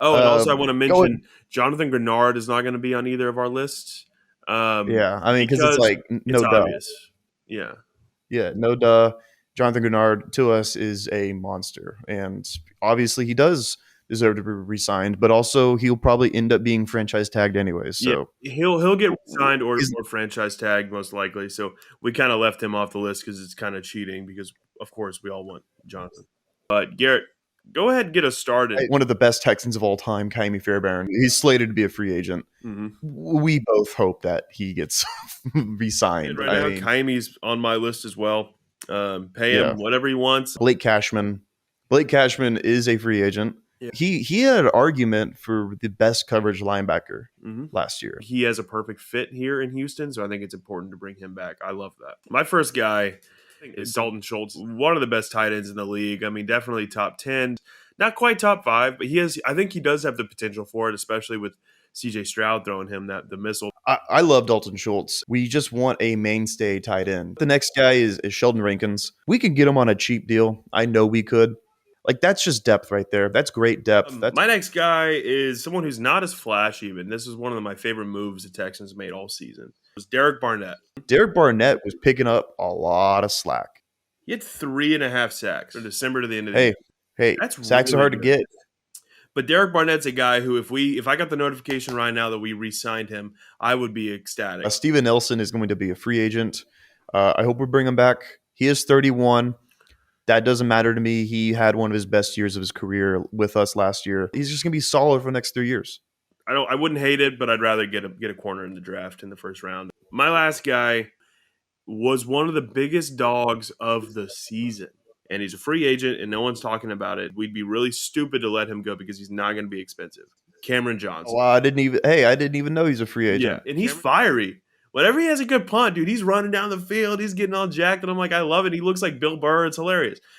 Oh, and also I want to Go mention Jonathan Grenard is not going to be on either of our lists Yeah, I mean, because it's because like it's no duh. obvious. Yeah. Yeah, no duh. Jonathan Grenard to us is a monster, and obviously he does deserve to be re-signed. But also he'll probably end up being franchise tagged anyways. Yeah, So he'll get signed he's or franchise tagged most likely. So we kind of left him off the list because it's kind of cheating. Because of course we all want Jonathan. But Garrett, go ahead and get us started. one of the best Texans of all time, Kaimi Fairbairn. He's slated to be a free agent. Mm-hmm. We both hope that he gets And re-signed. right I now, mean, Kaimi's on my list as well. Pay yeah, him whatever he wants. Blake Cashman. Blake Cashman is a free agent. Yeah. He had an argument for the best coverage linebacker Mm-hmm. last year. He has a perfect fit here in Houston, so I think it's important to bring him back. I love that. My first guy is Dalton Schultz, one of the best tight ends in the league. I mean, definitely top 10, not quite top 5, but I think he does have the potential for it, especially with CJ Stroud throwing him the missile. I love Dalton Schultz. We just want a mainstay tight end. The next guy is Sheldon Rankins. We could get him on a cheap deal. I know we could. Like, that's just depth right there. That's great depth. My next guy is someone who's not as flashy, but this is one of my favorite moves the Texans made all season. It was Derek Barnett. Derek Barnett was picking up a lot of slack. He had 3.5 sacks from December to the end of the year. Hey, That's sacks really are hard good. to get. But Derek Barnett's a guy who, if I got the notification right now that we re-signed him, I would be ecstatic. Steven Nelson is going to be a free agent. I hope we bring him back. He is 31. That doesn't matter to me. He had one of his best years of his career with us last year. He's just going to be solid for the next 3 years. I wouldn't hate it, but I'd rather get a corner in the draft in the first round. My last guy was one of the biggest dogs of the season. And he's a free agent, and no one's talking about it. We'd be really stupid to let him go because he's not going to be expensive. Cameron Johnson. Well, I didn't even know he's a free agent. Yeah, and he's fiery. Whenever he has a good punt, dude, he's running down the field. He's getting all jacked, and I'm like, I love it. He looks like Bill Burr. It's hilarious.